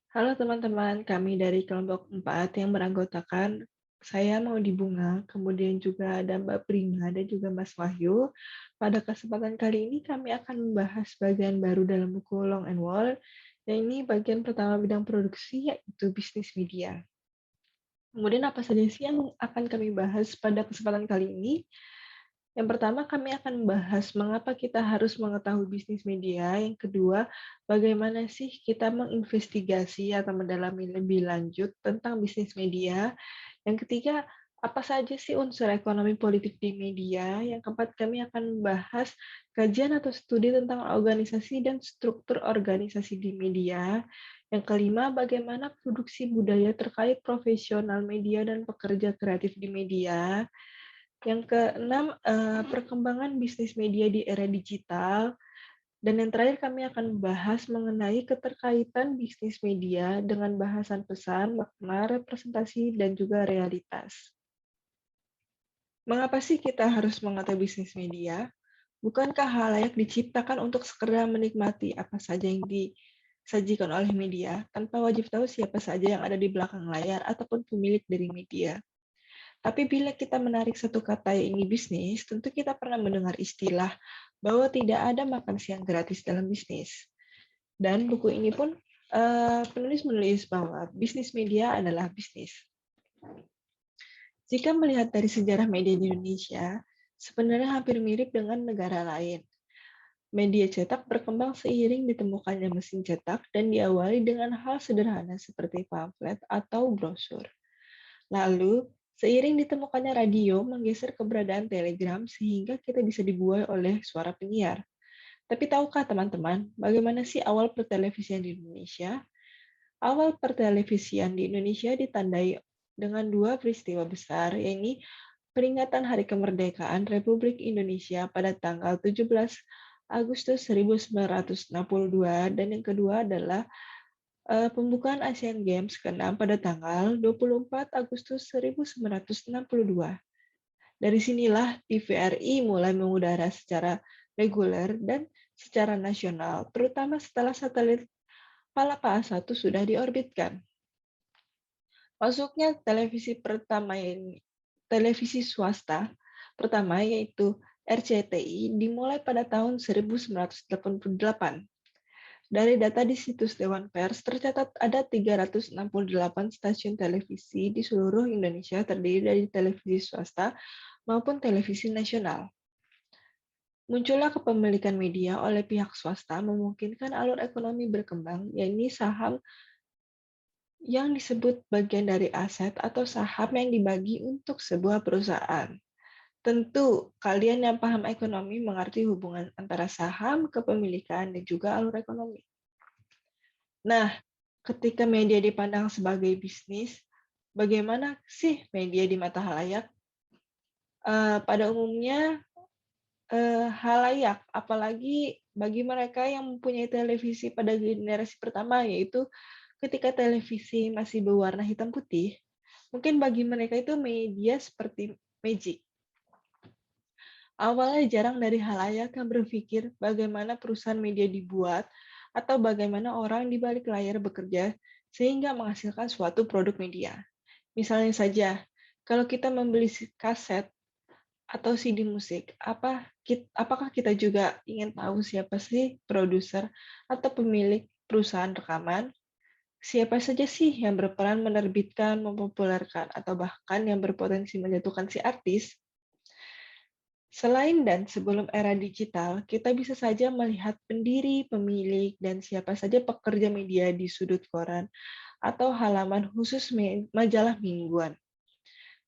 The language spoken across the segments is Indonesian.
Halo teman-teman, kami dari kelompok 4 yang beranggotakan saya Maudi Bunga, kemudian juga ada Mbak Prima dan juga Mas Wahyu. Pada kesempatan kali ini kami akan membahas bagian baru dalam buku Long and Wall, yang ini bagian pertama bidang produksi yaitu bisnis media. Kemudian apa saja sih yang akan kami bahas pada kesempatan kali ini? Yang pertama, kami akan membahas mengapa kita harus mengetahui bisnis media. Yang kedua, bagaimana sih kita menginvestigasi atau mendalami lebih lanjut tentang bisnis media. Yang ketiga, apa saja sih unsur ekonomi politik di media. Yang keempat, kami akan membahas kajian atau studi tentang organisasi dan struktur organisasi di media. Yang kelima, bagaimana produksi budaya terkait profesional media dan pekerja kreatif di media. Yang keenam, perkembangan bisnis media di era digital. Dan yang terakhir kami akan membahas mengenai keterkaitan bisnis media dengan bahasan pesan, makna, representasi, dan juga realitas. Mengapa sih kita harus mengetahui bisnis media? Bukankah halayak diciptakan untuk sekedar menikmati apa saja yang disajikan oleh media, tanpa wajib tahu siapa saja yang ada di belakang layar ataupun pemilik dari media? Tapi bila kita menarik satu kata ini bisnis, tentu kita pernah mendengar istilah bahwa tidak ada makan siang gratis dalam bisnis. Dan buku ini pun penulis menulis bahwa bisnis media adalah bisnis. Jika melihat dari sejarah media di Indonesia, sebenarnya hampir mirip dengan negara lain. Media cetak berkembang seiring ditemukannya mesin cetak dan diawali dengan hal sederhana seperti pamflet atau brosur. Lalu, seiring ditemukannya radio menggeser keberadaan telegram sehingga kita bisa dibuai oleh suara penyiar. Tapi tahukah teman-teman, bagaimana sih awal pertelevisian di Indonesia? Awal pertelevisian di Indonesia ditandai dengan dua peristiwa besar, yaitu peringatan Hari Kemerdekaan Republik Indonesia pada tanggal 17 Agustus 1962, dan yang kedua adalah pembukaan Asian Games ke-6 pada tanggal 24 Agustus 1962. Dari sinilah TVRI mulai mengudara secara reguler dan secara nasional, terutama setelah satelit Palapa A1 sudah diorbitkan. Masuknya televisi swasta pertama yaitu RCTI dimulai pada tahun 1988. Dari data di situs Dewan Pers, tercatat ada 368 stasiun televisi di seluruh Indonesia terdiri dari televisi swasta maupun televisi nasional. Munculnya kepemilikan media oleh pihak swasta memungkinkan alur ekonomi berkembang, yaitu saham yang disebut bagian dari aset atau saham yang dibagi untuk sebuah perusahaan. Tentu, kalian yang paham ekonomi mengerti hubungan antara saham, kepemilikan, dan juga alur ekonomi. Nah, ketika media dipandang sebagai bisnis, bagaimana sih media di mata halayak? Pada umumnya, halayak, apalagi bagi mereka yang mempunyai televisi pada generasi pertama, yaitu ketika televisi masih berwarna hitam putih, mungkin bagi mereka itu media seperti magic. Awalnya jarang dari halayak yang berpikir bagaimana perusahaan media dibuat atau bagaimana orang di balik layar bekerja sehingga menghasilkan suatu produk media. Misalnya saja, kalau kita membeli kaset atau CD musik, apakah kita juga ingin tahu siapa sih produser atau pemilik perusahaan rekaman? Siapa saja sih yang berperan menerbitkan, mempopulerkan, atau bahkan yang berpotensi menjatuhkan si artis? Selain dan sebelum era digital, kita bisa saja melihat pendiri, pemilik, dan siapa saja pekerja media di sudut koran atau halaman khusus majalah mingguan.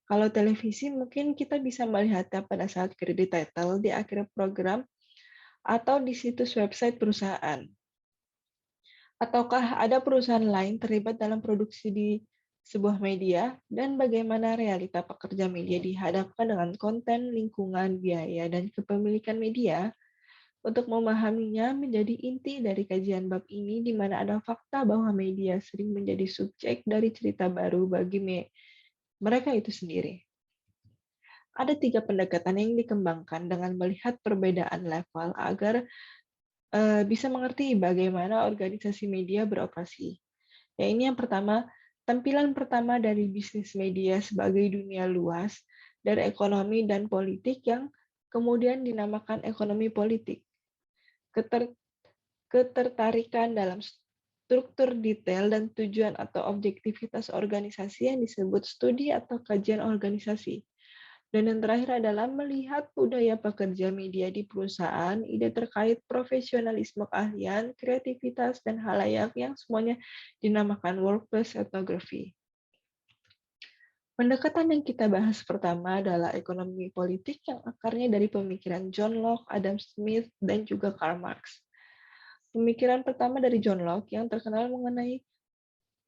Kalau televisi, mungkin kita bisa melihatnya pada saat kredit title di akhir program atau di situs website perusahaan. Ataukah ada perusahaan lain terlibat dalam produksi di sebuah media, dan bagaimana realita pekerja media dihadapkan dengan konten, lingkungan, biaya, dan kepemilikan media? Untuk memahaminya menjadi inti dari kajian bab ini, di mana ada fakta bahwa media sering menjadi subjek dari cerita baru bagi mereka itu sendiri. Ada 3 pendekatan yang dikembangkan dengan melihat perbedaan level agar bisa mengerti bagaimana organisasi media beroperasi. Ya, ini yang pertama, tampilan pertama dari bisnis media sebagai dunia luas dari ekonomi dan politik yang kemudian dinamakan ekonomi politik. Ketertarikan dalam struktur detail dan tujuan atau objektivitas organisasi yang disebut studi atau kajian organisasi. Dan yang terakhir adalah melihat budaya pekerja media di perusahaan, ide terkait profesionalisme keahlian, kreativitas, dan halayak yang semuanya dinamakan workplace ethnography. Pendekatan yang kita bahas pertama adalah ekonomi politik yang akarnya dari pemikiran John Locke, Adam Smith, dan juga Karl Marx. Pemikiran pertama dari John Locke yang terkenal mengenai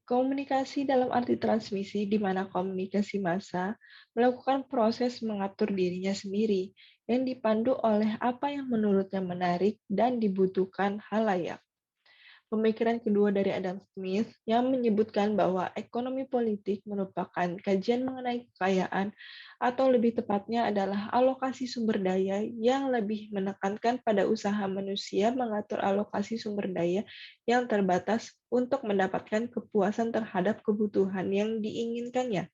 komunikasi dalam arti transmisi, di mana komunikasi massa melakukan proses mengatur dirinya sendiri yang dipandu oleh apa yang menurutnya menarik dan dibutuhkan halayak. Pemikiran kedua dari Adam Smith yang menyebutkan bahwa ekonomi politik merupakan kajian mengenai kekayaan, atau lebih tepatnya adalah alokasi sumber daya yang lebih menekankan pada usaha manusia mengatur alokasi sumber daya yang terbatas untuk mendapatkan kepuasan terhadap kebutuhan yang diinginkannya.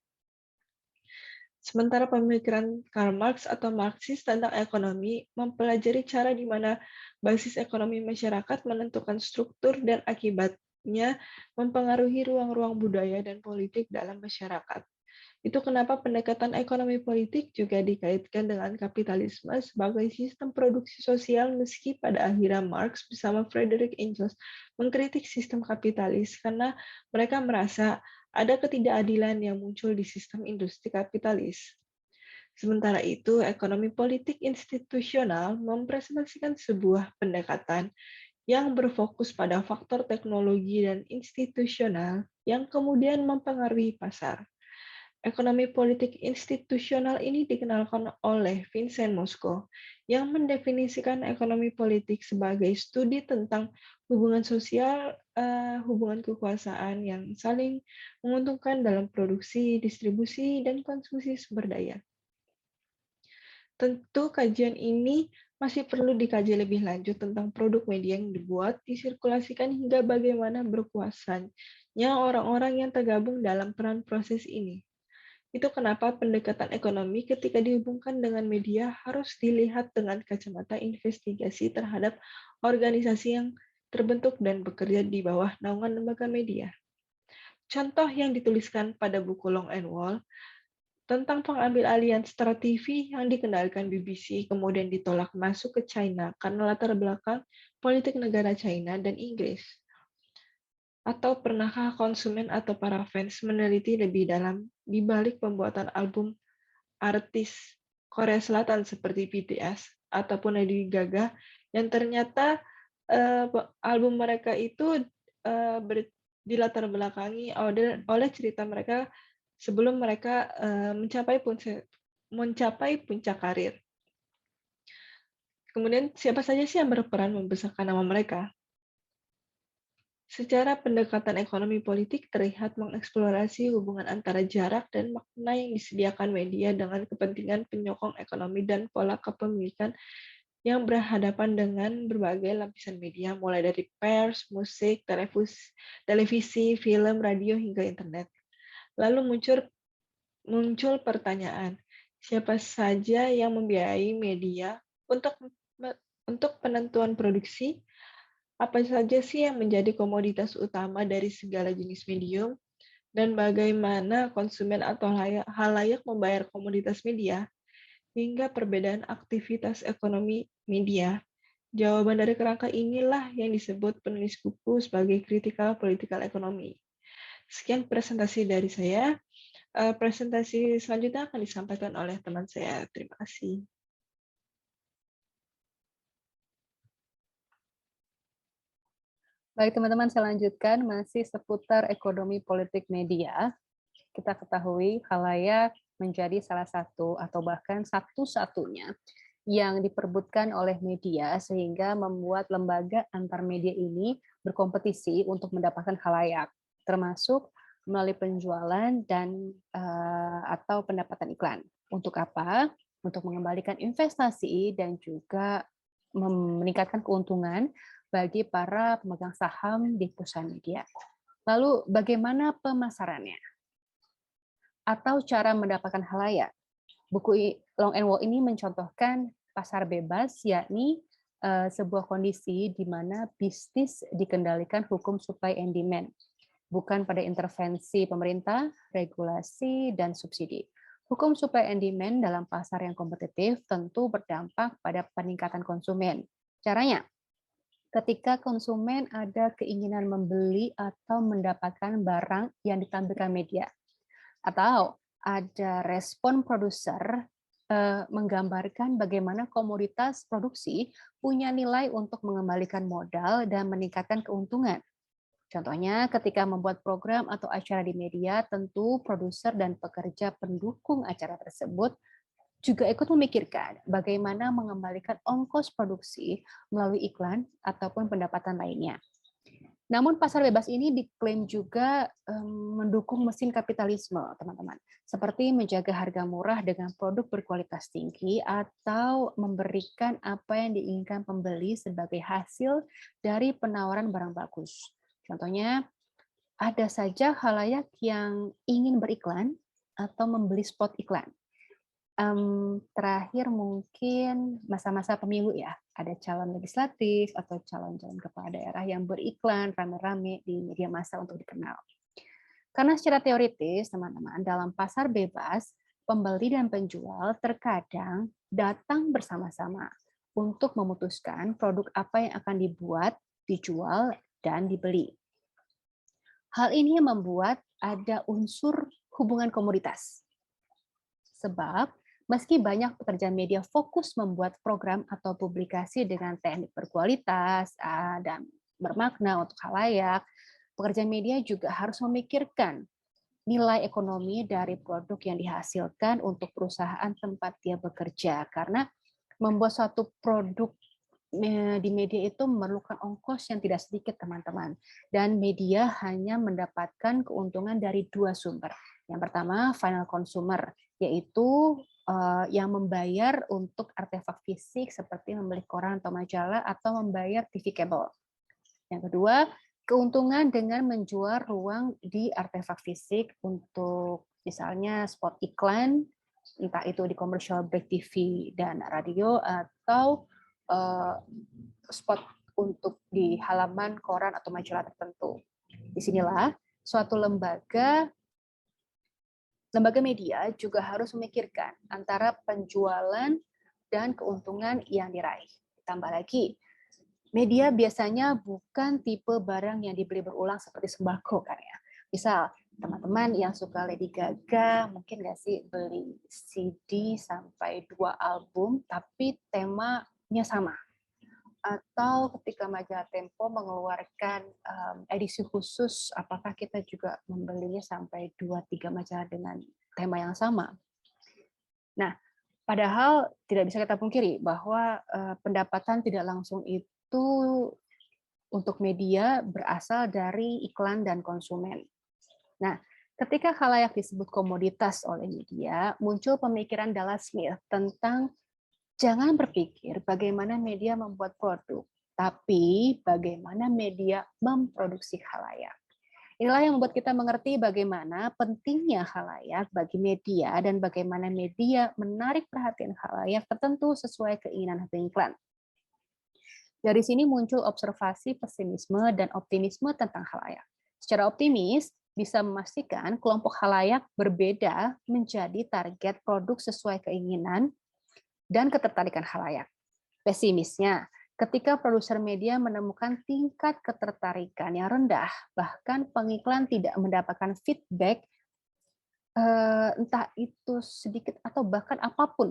Sementara pemikiran Karl Marx atau Marxis tentang ekonomi mempelajari cara di mana basis ekonomi masyarakat menentukan struktur dan akibatnya mempengaruhi ruang-ruang budaya dan politik dalam masyarakat. Itu kenapa pendekatan ekonomi politik juga dikaitkan dengan kapitalisme sebagai sistem produksi sosial, meski pada akhirnya Marx bersama Friedrich Engels mengkritik sistem kapitalis karena mereka merasa ada ketidakadilan yang muncul di sistem industri kapitalis. Sementara itu, ekonomi politik institusional mempresentasikan sebuah pendekatan yang berfokus pada faktor teknologi dan institusional yang kemudian mempengaruhi pasar. Ekonomi politik institusional ini dikenalkan oleh Vincent Mosco, yang mendefinisikan ekonomi politik sebagai studi tentang hubungan sosial, hubungan kekuasaan yang saling menguntungkan dalam produksi, distribusi, dan konsumsi sumber daya. Tentu kajian ini masih perlu dikaji lebih lanjut tentang produk media yang dibuat, disirkulasikan, hingga bagaimana berkuasanya orang-orang yang tergabung dalam peran proses ini. Itu kenapa pendekatan ekonomi ketika dihubungkan dengan media harus dilihat dengan kacamata investigasi terhadap organisasi yang terbentuk dan bekerja di bawah naungan lembaga media. Contoh yang dituliskan pada buku Long and Wall tentang pengambil alihan Star TV yang dikendalikan BBC kemudian ditolak masuk ke China karena latar belakang politik negara China dan Inggris. Atau pernahkah konsumen atau para fans meneliti lebih dalam di balik pembuatan album artis Korea Selatan seperti BTS ataupun Lady Gaga yang ternyata album mereka itu dilatar belakangi oleh cerita mereka sebelum mereka mencapai puncak karir. Kemudian siapa saja sih yang berperan membesarkan nama mereka? Secara pendekatan ekonomi politik terlihat mengeksplorasi hubungan antara jarak dan makna yang disediakan media dengan kepentingan penyokong ekonomi dan pola kepemilikan yang berhadapan dengan berbagai lapisan media, mulai dari pers, musik, televisi, film, radio, hingga internet. Lalu muncul pertanyaan, siapa saja yang membiayai media untuk penentuan produksi? Apa saja sih yang menjadi komoditas utama dari segala jenis medium, dan bagaimana konsumen atau halayak membayar komoditas media, hingga perbedaan aktivitas ekonomi media? Jawaban dari kerangka inilah yang disebut penulis buku sebagai critical political economy. Sekian presentasi dari saya. Presentasi selanjutnya akan disampaikan oleh teman saya. Terima kasih. Baik teman-teman, saya lanjutkan masih seputar ekonomi politik media. Kita ketahui khalayak menjadi salah satu atau bahkan satu-satunya yang diperebutkan oleh media sehingga membuat lembaga antar media ini berkompetisi untuk mendapatkan khalayak, termasuk melalui penjualan dan atau pendapatan iklan. Untuk apa? Untuk mengembalikan investasi dan juga meningkatkan keuntungan bagi para pemegang saham di perusahaan media. Lalu bagaimana pemasarannya atau cara mendapatkan khalayak? Buku Long and Wall ini mencontohkan pasar bebas, yakni sebuah kondisi di mana bisnis dikendalikan hukum supply and demand, bukan pada intervensi pemerintah, regulasi, dan subsidi. Hukum supply and demand dalam pasar yang kompetitif tentu berdampak pada peningkatan konsumen. Caranya, ketika konsumen ada keinginan membeli atau mendapatkan barang yang ditampilkan media, atau ada respon produser menggambarkan bagaimana komoditas produksi punya nilai untuk mengembalikan modal dan meningkatkan keuntungan. Contohnya, ketika membuat program atau acara di media, tentu produser dan pekerja pendukung acara tersebut juga ikut memikirkan bagaimana mengembalikan ongkos produksi melalui iklan ataupun pendapatan lainnya. Namun pasar bebas ini diklaim juga mendukung mesin kapitalisme, teman-teman. Seperti menjaga harga murah dengan produk berkualitas tinggi atau memberikan apa yang diinginkan pembeli sebagai hasil dari penawaran barang bagus. Contohnya, ada saja khalayak yang ingin beriklan atau membeli spot iklan. Terakhir mungkin masa-masa pemilu ya, ada calon legislatif atau calon-calon kepala daerah yang beriklan rame-rame di media massa untuk dikenal. Karena secara teoritis, teman-teman, dalam pasar bebas, pembeli dan penjual terkadang datang bersama-sama untuk memutuskan produk apa yang akan dibuat, dijual, dan dibeli. Hal ini membuat ada unsur hubungan komoditas. Sebab meski banyak pekerja media fokus membuat program atau publikasi dengan teknik berkualitas dan bermakna untuk khalayak, pekerja media juga harus memikirkan nilai ekonomi dari produk yang dihasilkan untuk perusahaan tempat dia bekerja. Karena membuat suatu produk di media itu memerlukan ongkos yang tidak sedikit, teman-teman. Dan media hanya mendapatkan keuntungan dari dua sumber. Yang pertama, final consumer, yaitu yang membayar untuk artefak fisik seperti membeli koran atau majalah atau membayar TV kabel. Yang kedua, keuntungan dengan menjual ruang di artefak fisik untuk misalnya spot iklan, entah itu di commercial break TV dan radio atau spot untuk di halaman koran atau majalah tertentu. Disinilah suatu lembaga media juga harus memikirkan antara penjualan dan keuntungan yang diraih. Tambah lagi, media biasanya bukan tipe barang yang dibeli berulang seperti sembako kan ya. Misal, teman-teman yang suka Lady Gaga, mungkin nggak sih beli CD sampai 2 album, tapi temanya sama. Atau ketika majalah Tempo mengeluarkan edisi khusus, apakah kita juga membelinya sampai 2-3 majalah dengan tema yang sama? Nah, padahal tidak bisa kita pungkiri bahwa pendapatan tidak langsung itu untuk media berasal dari iklan dan konsumen. Nah, ketika khalayak disebut komoditas oleh media, muncul pemikiran Dallas Smith tentang jangan berpikir bagaimana media membuat produk, tapi bagaimana media memproduksi khalayak. Inilah yang membuat kita mengerti bagaimana pentingnya khalayak bagi media dan bagaimana media menarik perhatian khalayak tertentu sesuai keinginan pengiklan. Dari sini muncul observasi pesimisme dan optimisme tentang khalayak. Secara optimis, bisa memastikan kelompok khalayak berbeda menjadi target produk sesuai keinginan dan ketertarikan khalayak. Pesimisnya, ketika produser media menemukan tingkat ketertarikan yang rendah, bahkan pengiklan tidak mendapatkan feedback, entah itu sedikit atau bahkan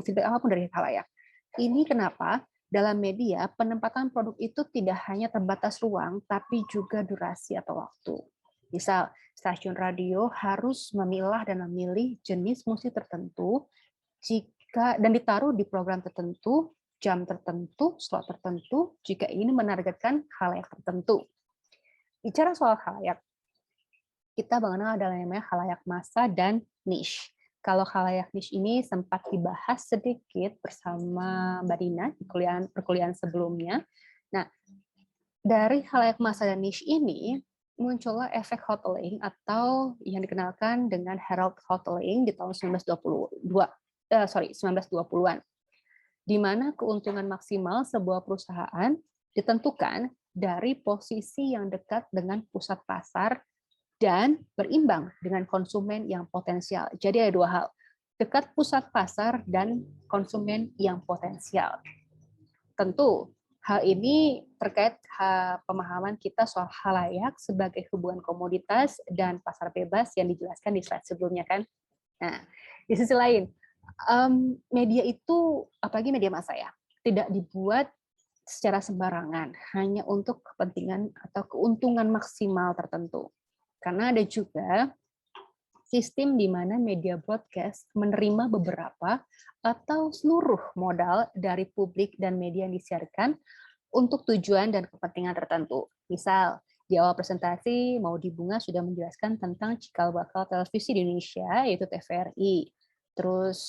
feedback apapun dari khalayak. Ini kenapa dalam media penempatan produk itu tidak hanya terbatas ruang, tapi juga durasi atau waktu. Misal, stasiun radio harus memilah dan memilih jenis musik tertentu dan ditaruh di program tertentu, jam tertentu, slot tertentu, jika ingin menargetkan khalayak tertentu. Bicara soal khalayak, kita mengenal ada namanya khalayak massa dan niche. Kalau khalayak niche ini sempat dibahas sedikit bersama Mbak Dina di perkuliahan sebelumnya. Nah, dari khalayak massa dan niche ini, muncullah efek Hotelling atau yang dikenalkan dengan Harold Hotelling di tahun 1920-an, di mana keuntungan maksimal sebuah perusahaan ditentukan dari posisi yang dekat dengan pusat pasar dan berimbang dengan konsumen yang potensial. Jadi ada dua hal, dekat pusat pasar dan konsumen yang potensial. Tentu hal ini terkait pemahaman kita soal khalayak sebagai hubungan komoditas dan pasar bebas yang dijelaskan di slide sebelumnya kan. Nah, di sisi lain, media itu, apalagi media massa ya, tidak dibuat secara sembarangan, hanya untuk kepentingan atau keuntungan maksimal tertentu. Karena ada juga sistem di mana media broadcast menerima beberapa atau seluruh modal dari publik dan media yang disiarkan untuk tujuan dan kepentingan tertentu. Misal, di awal presentasi, Maudy Bunga sudah menjelaskan tentang cikal bakal televisi di Indonesia, yaitu TVRI. Terus,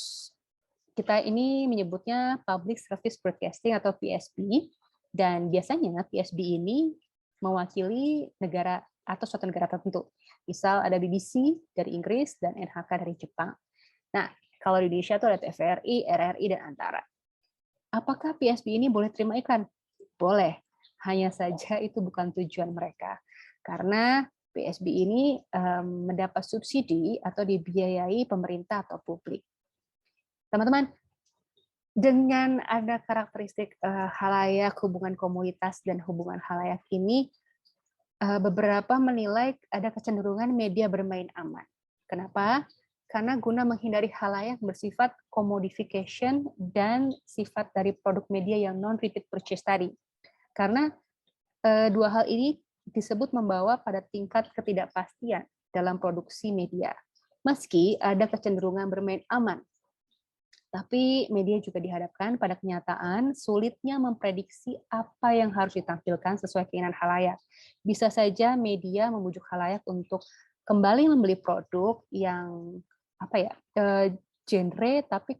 kita ini menyebutnya Public Service Broadcasting atau PSB, dan biasanya PSB ini mewakili negara atau suatu negara tertentu. Misal ada BBC dari Inggris dan NHK dari Jepang. Nah, kalau di Indonesia itu ada TVRI, RRI, dan Antara. Apakah PSB ini boleh terima iklan? Boleh. Hanya saja itu bukan tujuan mereka. Karena PSB ini mendapat subsidi atau dibiayai pemerintah atau publik. Teman-teman, dengan ada karakteristik khalayak, hubungan komunitas, dan hubungan khalayak ini, beberapa menilai ada kecenderungan media bermain aman. Kenapa? Karena guna menghindari khalayak bersifat commodification dan sifat dari produk media yang non-repeat purchase tadi. Karena dua hal ini disebut membawa pada tingkat ketidakpastian dalam produksi media. Meski ada kecenderungan bermain aman, tapi media juga dihadapkan pada kenyataan sulitnya memprediksi apa yang harus ditampilkan sesuai keinginan khalayak. Bisa saja media membujuk khalayak untuk kembali membeli produk yang genre tapi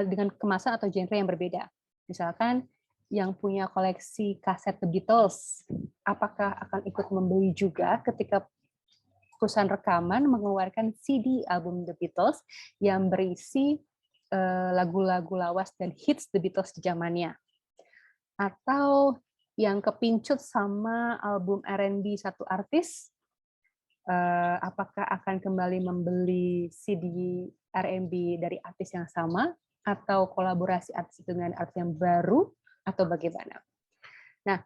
dengan kemasan atau genre yang berbeda. Misalkan yang punya koleksi kaset The Beatles, apakah akan ikut membeli juga ketika perusahaan rekaman mengeluarkan CD album The Beatles yang berisi lagu-lagu lawas dan hits The Beatles di zamannya. Atau yang kepincut sama album R&B satu artis, apakah akan kembali membeli CD R&B dari artis yang sama, atau kolaborasi artis dengan artis yang baru, atau bagaimana. Nah,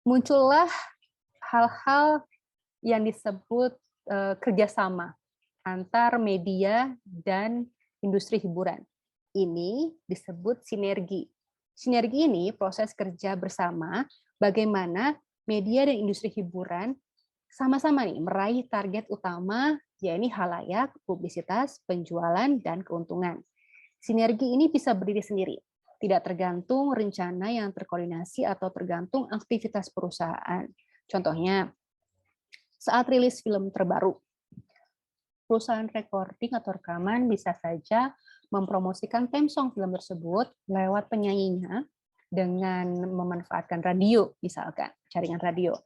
muncullah hal-hal yang disebut kerjasama antar media dan industri hiburan. Ini disebut sinergi. Sinergi ini proses kerja bersama bagaimana media dan industri hiburan sama-sama nih meraih target utama, yakni khalayak, publisitas, penjualan, dan keuntungan. Sinergi ini bisa berdiri sendiri, tidak tergantung rencana yang terkoordinasi atau tergantung aktivitas perusahaan. Contohnya, saat rilis film terbaru, perusahaan recording atau rekaman bisa saja mempromosikan theme song film tersebut lewat penyanyinya dengan memanfaatkan radio, misalkan, jaringan radio.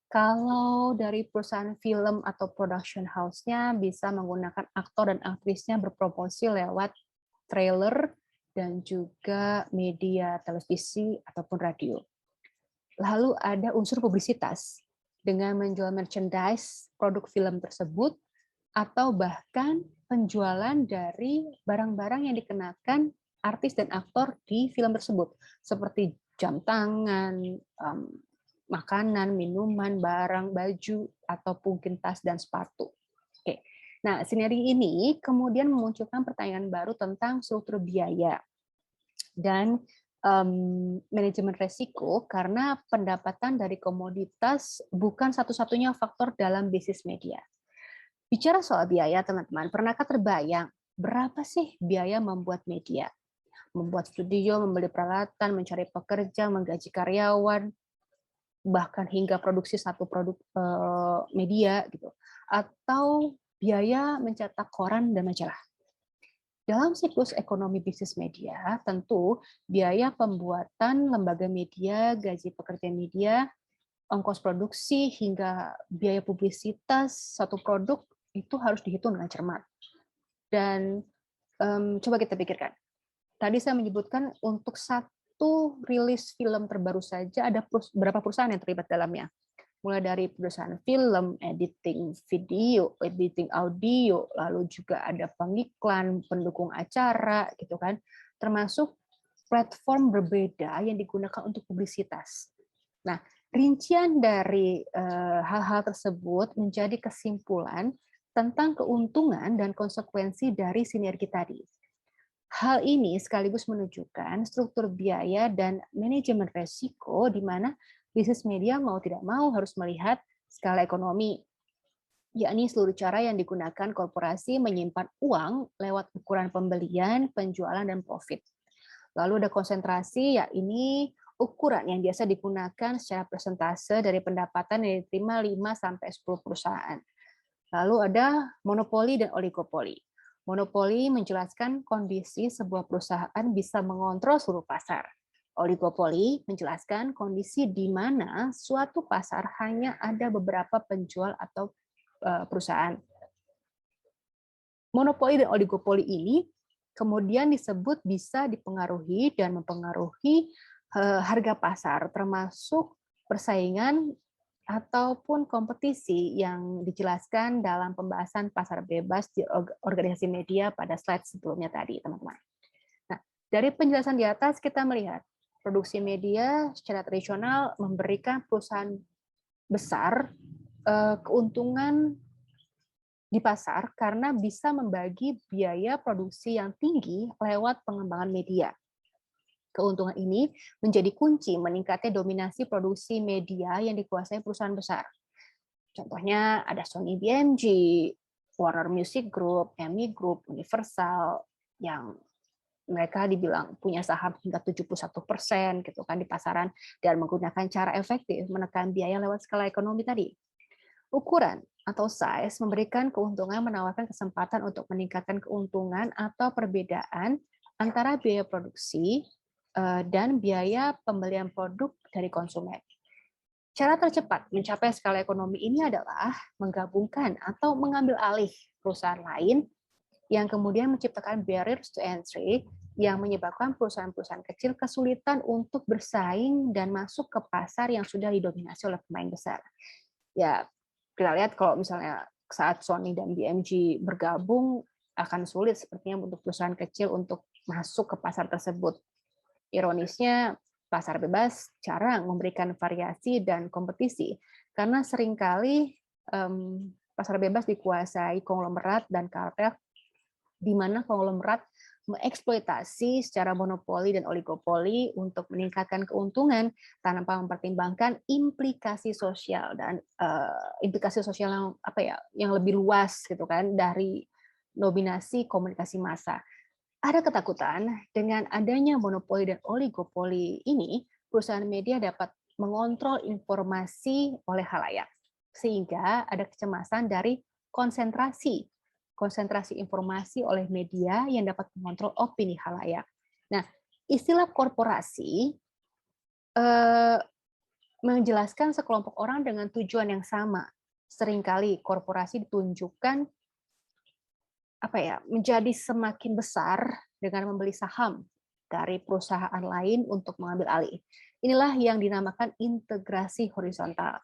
Kalau dari perusahaan film atau production house-nya bisa menggunakan aktor dan aktrisnya berpromosi lewat trailer dan juga media televisi ataupun radio. Lalu ada unsur publisitas dengan menjual merchandise produk film tersebut atau bahkan penjualan dari barang-barang yang dikenakan artis dan aktor di film tersebut, seperti jam tangan, makanan, minuman, barang, baju, atau mungkin tas dan sepatu. Oke. Nah, sinergi ini kemudian memunculkan pertanyaan baru tentang struktur biaya dan manajemen resiko, karena pendapatan dari komoditas bukan satu-satunya faktor dalam bisnis media. Bicara soal biaya, teman-teman, pernahkah terbayang berapa sih biaya membuat media? Membuat studio, membeli peralatan, mencari pekerja, menggaji karyawan, bahkan hingga produksi satu produk media, gitu. Atau biaya mencetak koran dan majalah. Dalam siklus ekonomi bisnis media, tentu biaya pembuatan lembaga media, gaji pekerja media, ongkos produksi hingga biaya publisitas satu produk itu harus dihitung dengan cermat. Dan coba kita pikirkan. Tadi saya menyebutkan untuk satu rilis film terbaru saja ada berapa perusahaan yang terlibat dalamnya. Mulai dari perusahaan film, editing video, editing audio, lalu juga ada pengiklan, pendukung acara, gitu kan. Termasuk platform berbeda yang digunakan untuk publisitas. Nah, rincian dari hal-hal tersebut menjadi kesimpulan tentang keuntungan dan konsekuensi dari sinergi tadi. Hal ini sekaligus menunjukkan struktur biaya dan manajemen resiko di mana bisnis media mau tidak mau harus melihat skala ekonomi, yakni seluruh cara yang digunakan korporasi menyimpan uang lewat ukuran pembelian, penjualan, dan profit. Lalu ada konsentrasi, ya ini ukuran yang biasa digunakan secara persentase dari pendapatan yang diterima 5-10 perusahaan. Lalu ada monopoli dan oligopoli. Monopoli menjelaskan kondisi sebuah perusahaan bisa mengontrol seluruh pasar. Oligopoli menjelaskan kondisi di mana suatu pasar hanya ada beberapa penjual atau perusahaan. Monopoli dan oligopoli ini kemudian disebut bisa dipengaruhi dan mempengaruhi harga pasar, termasuk persaingan ataupun kompetisi yang dijelaskan dalam pembahasan pasar bebas di organisasi media pada slide sebelumnya tadi, teman-teman. Nah, dari penjelasan di atas kita melihat produksi media secara tradisional memberikan perusahaan besar keuntungan di pasar karena bisa membagi biaya produksi yang tinggi lewat pengembangan media. Keuntungan ini menjadi kunci meningkatnya dominasi produksi media yang dikuasai perusahaan besar. Contohnya ada Sony BMG, Warner Music Group, EMI Group, Universal, yang mereka dibilang punya saham hingga 71% gitu kan di pasaran dan menggunakan cara efektif menekan biaya lewat skala ekonomi tadi. Ukuran atau size memberikan keuntungan menawarkan kesempatan untuk meningkatkan keuntungan atau perbedaan antara biaya produksi dan biaya pembelian produk dari konsumen. Cara tercepat mencapai skala ekonomi ini adalah menggabungkan atau mengambil alih perusahaan lain yang kemudian menciptakan barriers to entry yang menyebabkan perusahaan-perusahaan kecil kesulitan untuk bersaing dan masuk ke pasar yang sudah didominasi oleh pemain besar. Ya, kita lihat kalau misalnya saat Sony dan BMG bergabung akan sulit sepertinya untuk perusahaan kecil untuk masuk ke pasar tersebut. Ironisnya, pasar bebas jarang memberikan variasi dan kompetisi karena seringkali pasar bebas dikuasai konglomerat dan kartel di mana konglomerat mengeksploitasi secara monopoli dan oligopoli untuk meningkatkan keuntungan tanpa mempertimbangkan implikasi sosial dan implikasi sosial yang lebih luas gitu kan dari dominasi komunikasi massa. Ada ketakutan dengan adanya monopoli dan oligopoli ini, perusahaan media dapat mengontrol informasi oleh khalayak, sehingga ada kecemasan dari konsentrasi informasi oleh media yang dapat mengontrol opini khalayak. Nah, istilah korporasi menjelaskan sekelompok orang dengan tujuan yang sama. Seringkali korporasi ditunjukkan menjadi semakin besar dengan membeli saham dari perusahaan lain untuk mengambil alih. Inilah yang dinamakan integrasi horizontal.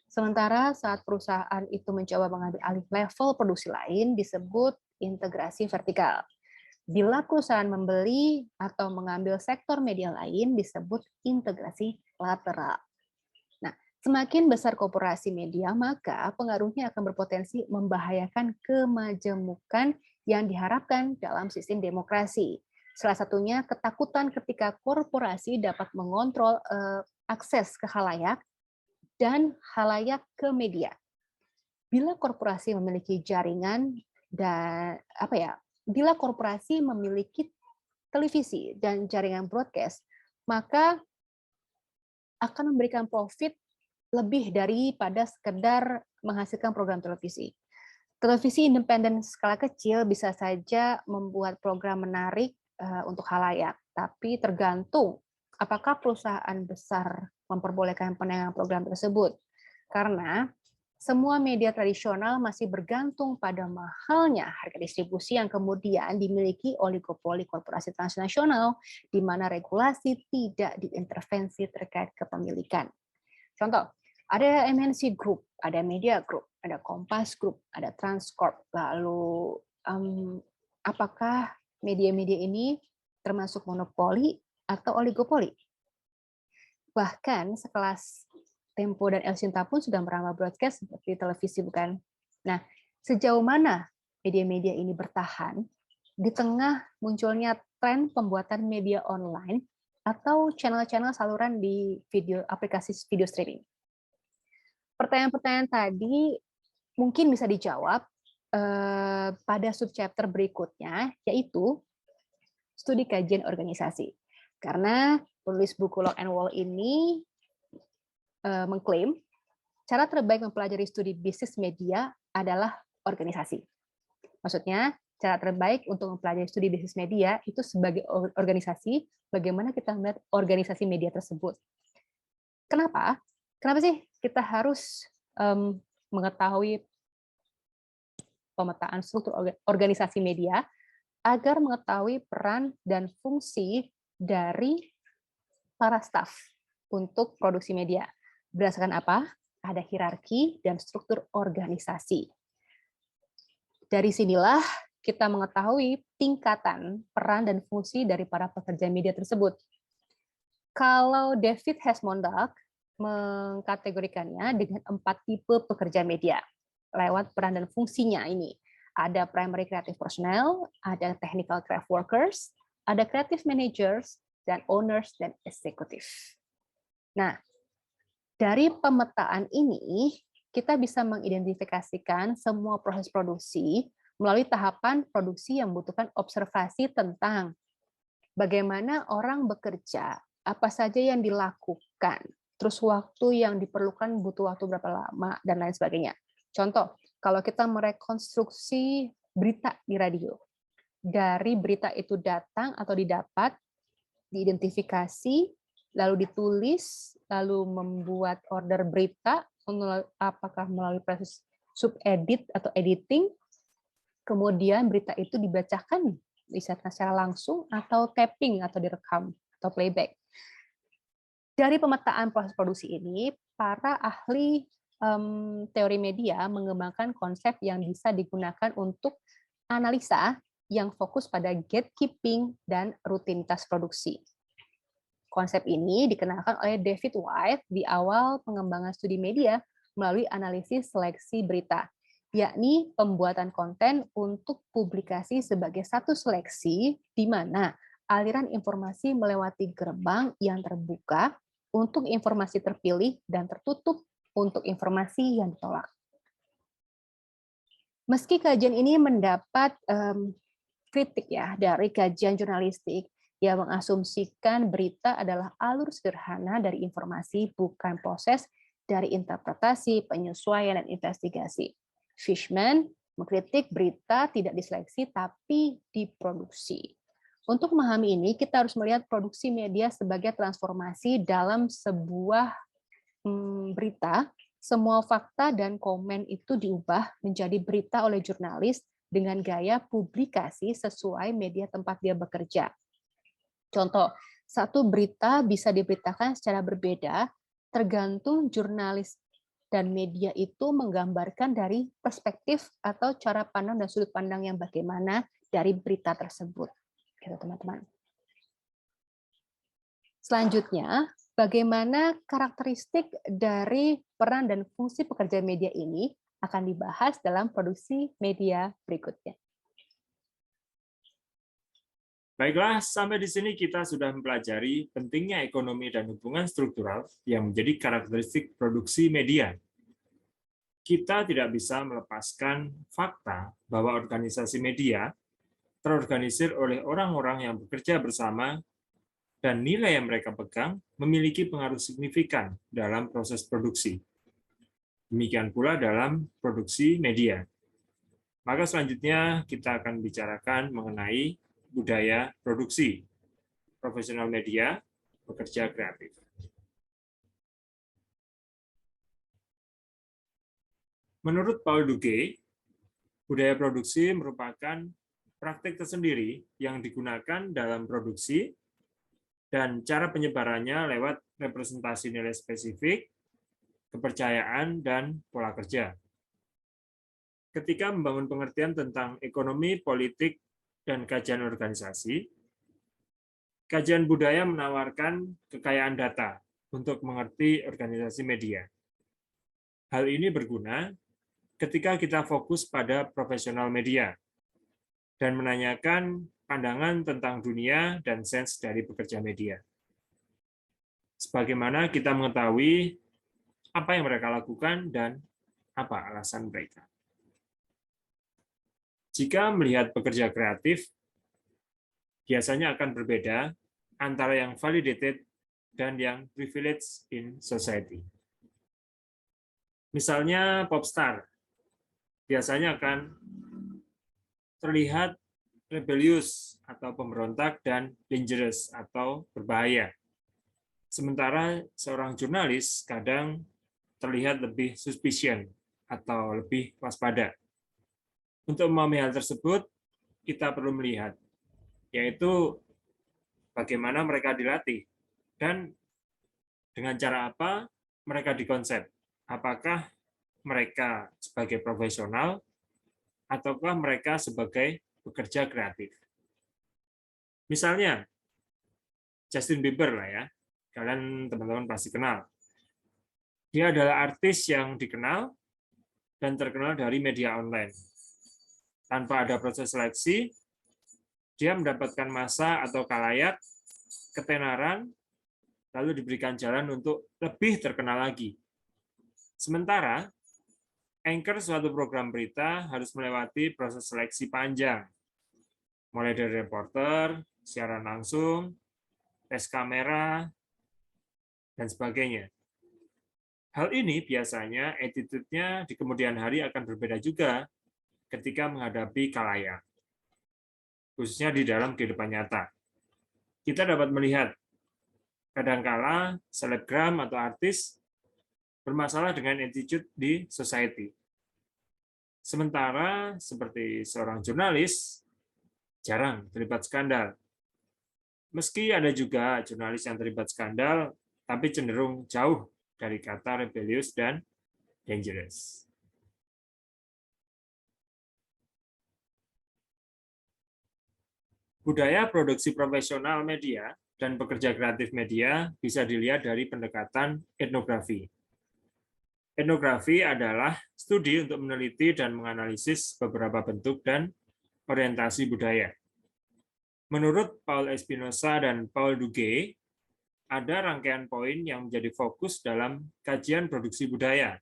Sementara saat perusahaan itu mencoba mengambil alih level produksi lain disebut integrasi vertikal. Bila perusahaan membeli atau mengambil sektor media lain disebut integrasi lateral. Nah, semakin besar korporasi media, maka pengaruhnya akan berpotensi membahayakan kemajemukan yang diharapkan dalam sistem demokrasi. Salah satunya ketakutan ketika korporasi dapat mengontrol akses ke khalayak dan khalayak ke media. Bila korporasi memiliki jaringan dan bila korporasi memiliki televisi dan jaringan broadcast, maka akan memberikan profit lebih daripada sekedar menghasilkan program televisi. Televisi independen skala kecil bisa saja membuat program menarik untuk khalayak, tapi tergantung apakah perusahaan besar memperbolehkan penayangan program tersebut. Karena semua media tradisional masih bergantung pada mahalnya harga distribusi yang kemudian dimiliki oligopoli korporasi transnasional, di mana regulasi tidak diintervensi terkait kepemilikan. Contoh, ada MNC Group, ada Media Group, ada Kompas Group, ada Transcorp. Lalu, apakah media-media ini termasuk monopoli atau oligopoli? Bahkan sekelas Tempo dan El Sinta pun sudah merambah broadcast seperti televisi, bukan? Nah, sejauh mana media-media ini bertahan di tengah munculnya tren pembuatan media online atau channel-channel saluran di aplikasi video streaming? Pertanyaan-pertanyaan tadi mungkin bisa dijawab pada subchapter berikutnya, yaitu studi kajian organisasi. Karena penulis buku Lock and Wall ini mengklaim cara terbaik mempelajari studi bisnis media adalah organisasi. Maksudnya, cara terbaik untuk mempelajari studi bisnis media itu sebagai organisasi, bagaimana kita melihat organisasi media tersebut. Kenapa? Kenapa sih kita harus mengetahui pemetaan struktur organisasi media agar mengetahui peran dan fungsi dari para staf untuk produksi media? Berdasarkan apa? Ada hierarki dan struktur organisasi. Dari sinilah kita mengetahui tingkatan peran dan fungsi dari para pekerja media tersebut. Kalau David Hesmondak mengkategorikannya dengan 4 tipe pekerja media lewat peran dan fungsinya ini. Ada primary creative personnel, ada technical craft workers, ada creative managers, dan owners dan executive. Nah, dari pemetaan ini, kita bisa mengidentifikasikan semua proses produksi melalui tahapan produksi yang membutuhkan observasi tentang bagaimana orang bekerja, apa saja yang dilakukan, terus waktu yang diperlukan butuh waktu berapa lama, dan lain sebagainya. Contoh, kalau kita merekonstruksi berita di radio, dari berita itu datang atau didapat, diidentifikasi, lalu ditulis, lalu membuat order berita, apakah melalui proses subedit atau editing, kemudian berita itu dibacakan, disiarkan secara langsung, atau tapping, atau direkam, atau playback. Dari pemetaan proses produksi ini, para ahli teori media mengembangkan konsep yang bisa digunakan untuk analisa yang fokus pada gatekeeping dan rutinitas produksi. Konsep ini dikenalkan oleh David White di awal pengembangan studi media melalui analisis seleksi berita, yakni pembuatan konten untuk publikasi sebagai satu seleksi di mana aliran informasi melewati gerbang yang terbuka untuk informasi terpilih dan tertutup untuk informasi yang ditolak. Meski kajian ini mendapat kritik ya dari kajian jurnalistik yang mengasumsikan berita adalah alur sederhana dari informasi, bukan proses dari interpretasi, penyesuaian, dan investigasi. Fishman mengkritik berita tidak diseleksi, tapi diproduksi. Untuk memahami ini, kita harus melihat produksi media sebagai transformasi dalam sebuah berita. Semua fakta dan komen itu diubah menjadi berita oleh jurnalis dengan gaya publikasi sesuai media tempat dia bekerja. Contoh, satu berita bisa diberitakan secara berbeda tergantung jurnalis dan media itu menggambarkan dari perspektif atau cara pandang dan sudut pandang yang bagaimana dari berita tersebut. Gitu, teman-teman. Selanjutnya, bagaimana karakteristik dari peran dan fungsi pekerja media ini akan dibahas dalam produksi media berikutnya. Baiklah, sampai di sini kita sudah mempelajari pentingnya ekonomi dan hubungan struktural yang menjadi karakteristik produksi media. Kita tidak bisa melepaskan fakta bahwa organisasi media terorganisir oleh orang-orang yang bekerja bersama dan nilai yang mereka pegang memiliki pengaruh signifikan dalam proses produksi. Demikian pula dalam produksi media. Maka selanjutnya kita akan bicarakan mengenai budaya produksi, profesional media, pekerja kreatif. Menurut Paul Duguay, budaya produksi merupakan praktik tersendiri yang digunakan dalam produksi dan cara penyebarannya lewat representasi nilai spesifik, kepercayaan, dan pola kerja. Ketika membangun pengertian tentang ekonomi, politik, dan kajian organisasi, kajian budaya menawarkan kekayaan data untuk mengerti organisasi media. Hal ini berguna ketika kita fokus pada profesional media dan menanyakan pandangan tentang dunia dan sains dari pekerja media. Sebagaimana kita mengetahui apa yang mereka lakukan dan apa alasan mereka. Jika melihat pekerja kreatif, biasanya akan berbeda antara yang validated dan yang privileged in society. Misalnya popstar, biasanya akan terlihat rebellious atau pemberontak dan dangerous atau berbahaya. Sementara seorang jurnalis kadang terlihat lebih suspicion atau lebih waspada. Untuk memahami hal tersebut, kita perlu melihat, yaitu bagaimana mereka dilatih dan dengan cara apa mereka dikonsep. Apakah mereka sebagai profesional ataukah mereka sebagai pekerja kreatif. Misalnya, Justin Bieber lah ya, kalian teman-teman pasti kenal. Dia adalah artis yang dikenal dan terkenal dari media online. Tanpa ada proses seleksi, dia mendapatkan massa atau khalayak, ketenaran, lalu diberikan jalan untuk lebih terkenal lagi. Sementara, anchor suatu program berita harus melewati proses seleksi panjang, mulai dari reporter, siaran langsung, tes kamera, dan sebagainya. Hal ini biasanya attitude-nya di kemudian hari akan berbeda juga ketika menghadapi khalayak, khususnya di dalam kehidupan nyata. Kita dapat melihat kadangkala selebgram atau artis bermasalah dengan attitude di society. Sementara seperti seorang jurnalis jarang terlibat skandal. Meski ada juga jurnalis yang terlibat skandal, tapi cenderung jauh dari kata rebellious dan dangerous. Budaya produksi profesional media dan pekerja kreatif media bisa dilihat dari pendekatan etnografi. Etnografi adalah studi untuk meneliti dan menganalisis beberapa bentuk dan orientasi budaya. Menurut Paul Espinosa dan Paul Duguay, ada rangkaian poin yang menjadi fokus dalam kajian produksi budaya.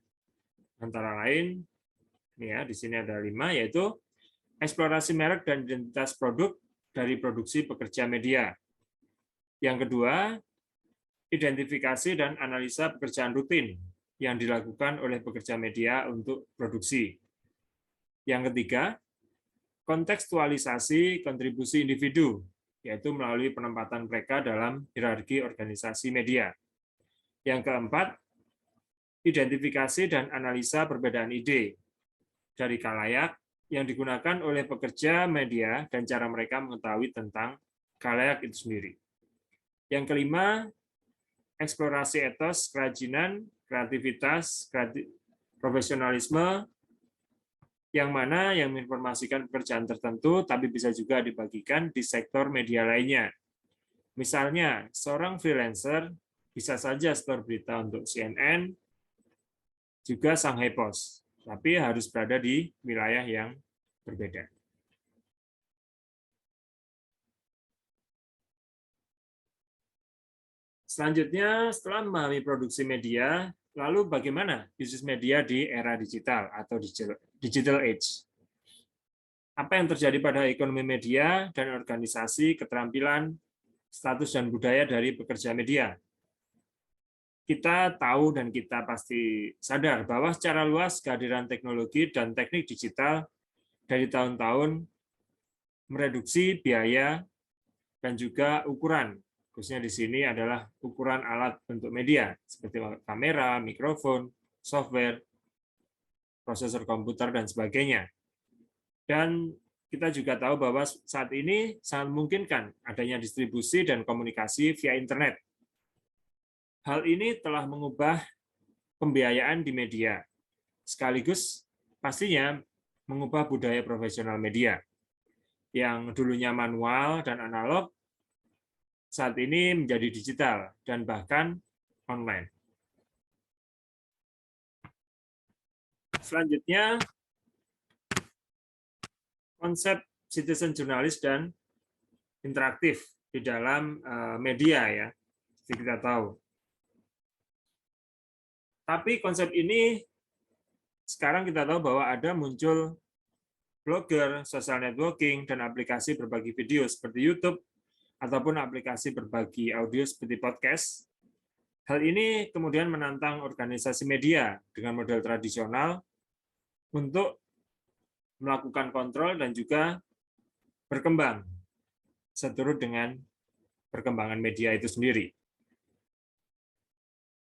Antara lain, ya, di sini ada 5, yaitu eksplorasi merek dan identitas produk dari produksi pekerja media. Yang kedua, identifikasi dan analisa pekerjaan rutin yang dilakukan oleh pekerja media untuk produksi. Yang ketiga, kontekstualisasi kontribusi individu, yaitu melalui penempatan mereka dalam hierarki organisasi media. Yang keempat, identifikasi dan analisa perbedaan ide dari khalayak yang digunakan oleh pekerja media dan cara mereka mengetahui tentang khalayak itu sendiri. Yang kelima, eksplorasi etos, kerajinan, kreativitas, profesionalisme, yang mana yang menginformasikan pekerjaan tertentu, tapi bisa juga dibagikan di sektor media lainnya. Misalnya, seorang freelancer bisa saja setor berita untuk CNN, juga Shanghai Post, tapi harus berada di wilayah yang berbeda. Selanjutnya, setelah memahami produksi media, lalu bagaimana bisnis media di era digital atau digital age? Apa yang terjadi pada ekonomi media dan organisasi, keterampilan, status dan budaya dari pekerja media? Kita tahu dan kita pasti sadar bahwa secara luas kehadiran teknologi dan teknik digital dari tahun-tahun mereduksi biaya dan juga ukuran. Khususnya di sini adalah ukuran alat bentuk media, seperti kamera, mikrofon, software. prosesor komputer, dan sebagainya. Dan kita juga tahu bahwa saat ini sangat memungkinkan adanya distribusi dan komunikasi via internet. Hal ini telah mengubah pembiayaan di media, sekaligus pastinya mengubah budaya profesional media yang dulunya manual dan analog, saat ini menjadi digital dan bahkan online. Selanjutnya, konsep citizen jurnalis dan interaktif di dalam media, ya, seperti kita tahu. Tapi konsep ini sekarang kita tahu bahwa ada muncul blogger, social networking, dan aplikasi berbagi video seperti YouTube, ataupun aplikasi berbagi audio seperti podcast. Hal ini kemudian menantang organisasi media dengan model tradisional untuk melakukan kontrol dan juga berkembang seturut dengan perkembangan media itu sendiri.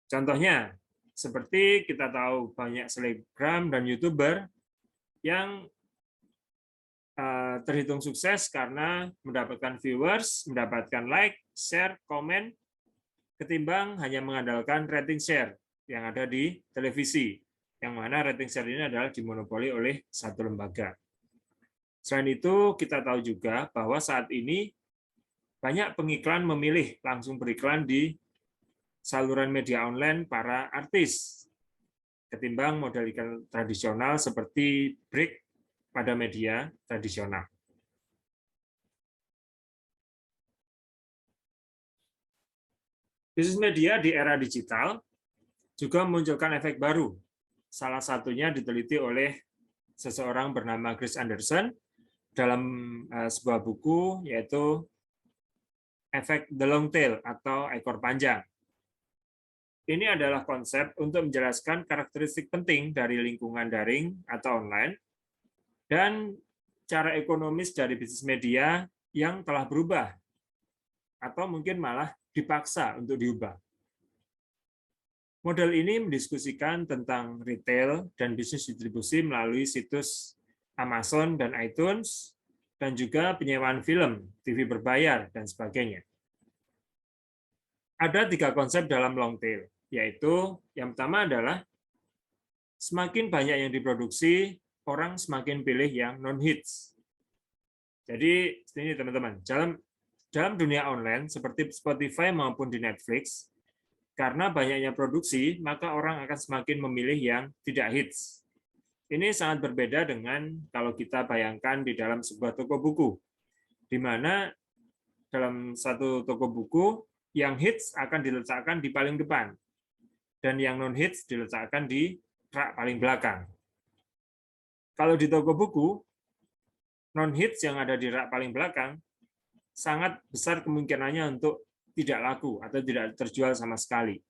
Contohnya, seperti kita tahu banyak selebgram dan YouTuber yang terhitung sukses karena mendapatkan viewers, mendapatkan like, share, komen, ketimbang hanya mengandalkan rating share yang ada di televisi, yang mana rating share ini adalah dimonopoli oleh satu lembaga. Selain itu, kita tahu juga bahwa saat ini banyak pengiklan memilih langsung beriklan di saluran media online para artis, ketimbang model iklan tradisional seperti break pada media tradisional. Bisnis media di era digital juga memunculkan efek baru. Salah satunya diteliti oleh seseorang bernama Chris Anderson dalam sebuah buku, yaitu efek the long tail atau ekor panjang. Ini adalah konsep untuk menjelaskan karakteristik penting dari lingkungan daring atau online dan cara ekonomis dari bisnis media yang telah berubah atau mungkin malah dipaksa untuk diubah. Model ini mendiskusikan tentang retail dan bisnis distribusi melalui situs Amazon dan iTunes, dan juga penyewaan film, TV berbayar, dan sebagainya. Ada 3 konsep dalam long tail, yaitu yang pertama adalah semakin banyak yang diproduksi, orang semakin pilih yang non-hits. Jadi, ini teman-teman, dalam dunia online, seperti Spotify maupun di Netflix, karena banyaknya produksi, maka orang akan semakin memilih yang tidak hits. Ini sangat berbeda dengan kalau kita bayangkan di dalam sebuah toko buku, di mana dalam satu toko buku, yang hits akan diletakkan di paling depan, dan yang non-hits diletakkan di rak paling belakang. Kalau di toko buku, non-hits yang ada di rak paling belakang, sangat besar kemungkinannya untuk tidak laku atau tidak terjual sama sekali.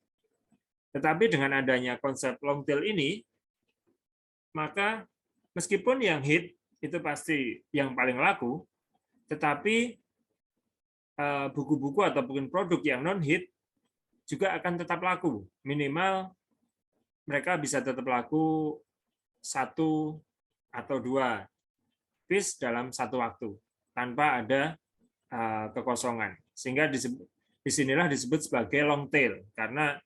Tetapi dengan adanya konsep long tail ini, maka meskipun yang hit itu pasti yang paling laku, tetapi buku-buku ataupun produk yang non-hit juga akan tetap laku. Minimal mereka bisa tetap laku 1 atau 2 piece dalam satu waktu, tanpa ada kekosongan. Sehingga disinilah disebut sebagai long tail, karena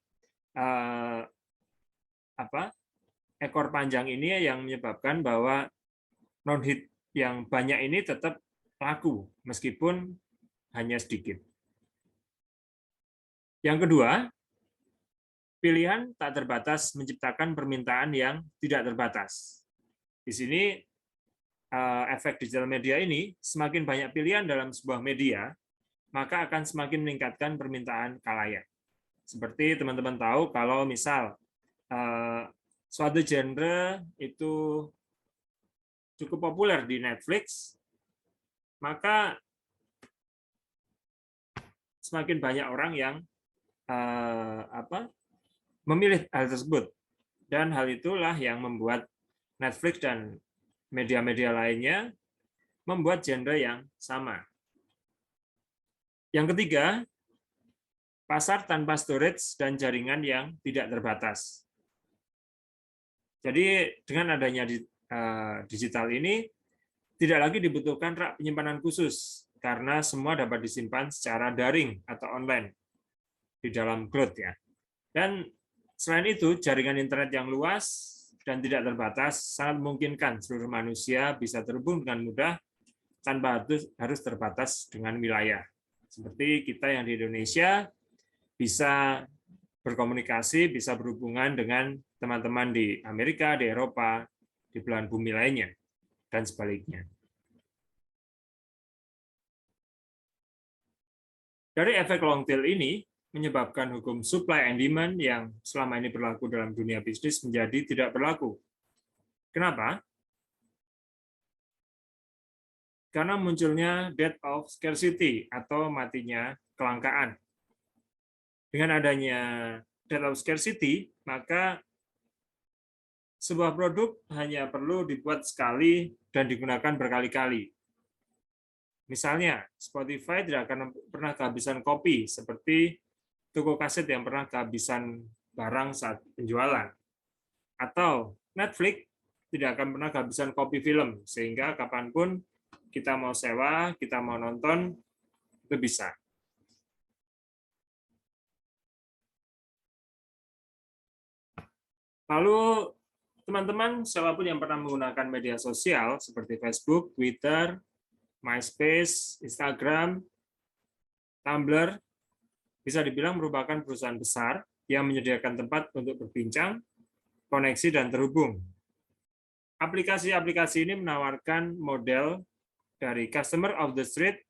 ekor panjang ini yang menyebabkan bahwa non-hit yang banyak ini tetap laku, meskipun hanya sedikit. Yang kedua, pilihan tak terbatas menciptakan permintaan yang tidak terbatas. Di sini efek digital media ini, semakin banyak pilihan dalam sebuah media, maka akan semakin meningkatkan permintaan khalayak. Seperti teman-teman tahu, kalau misal suatu genre itu cukup populer di Netflix, maka semakin banyak orang yang memilih hal tersebut. Dan hal itulah yang membuat Netflix dan media-media lainnya membuat genre yang sama. Yang ketiga, pasar tanpa storage dan jaringan yang tidak terbatas. Jadi dengan adanya digital ini tidak lagi dibutuhkan rak penyimpanan khusus karena semua dapat disimpan secara daring atau online di dalam cloud ya. Dan selain itu, jaringan internet yang luas dan tidak terbatas sangat memungkinkan seluruh manusia bisa terhubung dengan mudah tanpa harus terbatas dengan wilayah. Seperti kita yang di Indonesia bisa berkomunikasi, bisa berhubungan dengan teman-teman di Amerika, di Eropa, di belahan bumi lainnya, dan sebaliknya. Dari efek long tail ini, menyebabkan hukum supply and demand yang selama ini berlaku dalam dunia bisnis menjadi tidak berlaku. Kenapa? Karena munculnya death of scarcity atau matinya kelangkaan. Dengan adanya death of scarcity, maka sebuah produk hanya perlu dibuat sekali dan digunakan berkali-kali. Misalnya, Spotify tidak akan pernah kehabisan kopi seperti toko kaset yang pernah kehabisan barang saat penjualan. Atau Netflix tidak akan pernah kehabisan kopi film, sehingga kapanpun kita mau sewa, kita mau nonton, itu bisa. Lalu, teman-teman, siapapun yang pernah menggunakan media sosial seperti Facebook, Twitter, MySpace, Instagram, Tumblr, bisa dibilang merupakan perusahaan besar yang menyediakan tempat untuk berbincang, koneksi, dan terhubung. Aplikasi-aplikasi ini menawarkan model dari customer of the street,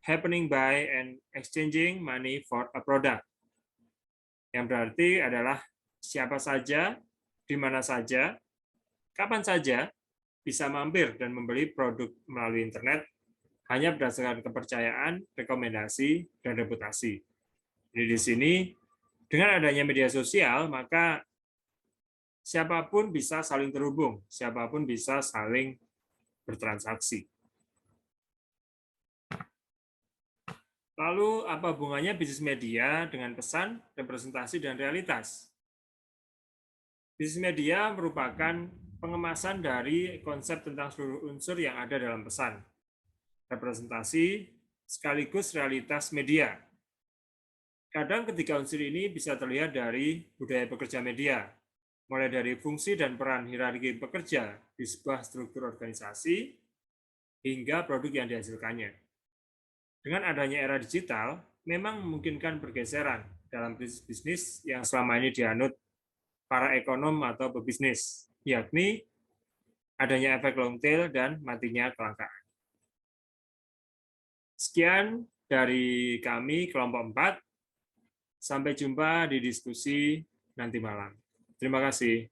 happening by and exchanging money for a product. Yang berarti adalah siapa saja, di mana saja, kapan saja bisa mampir dan membeli produk melalui internet hanya berdasarkan kepercayaan, rekomendasi, dan reputasi. Jadi di sini, dengan adanya media sosial, maka siapapun bisa saling terhubung, siapapun bisa saling bertransaksi. Lalu, apa hubungannya bisnis media dengan pesan, representasi, dan realitas? Bisnis media merupakan pengemasan dari konsep tentang seluruh unsur yang ada dalam pesan, representasi, sekaligus realitas media. Kadang ketiga unsur ini bisa terlihat dari budaya pekerja media, mulai dari fungsi dan peran hierarki pekerja di sebuah struktur organisasi, hingga produk yang dihasilkannya. Dengan adanya era digital, memang memungkinkan pergeseran dalam bisnis yang selama ini dianut para ekonom atau pebisnis, yakni adanya efek long tail dan matinya kelangkaan. Sekian dari kami, kelompok 4. Sampai jumpa di diskusi nanti malam. Terima kasih.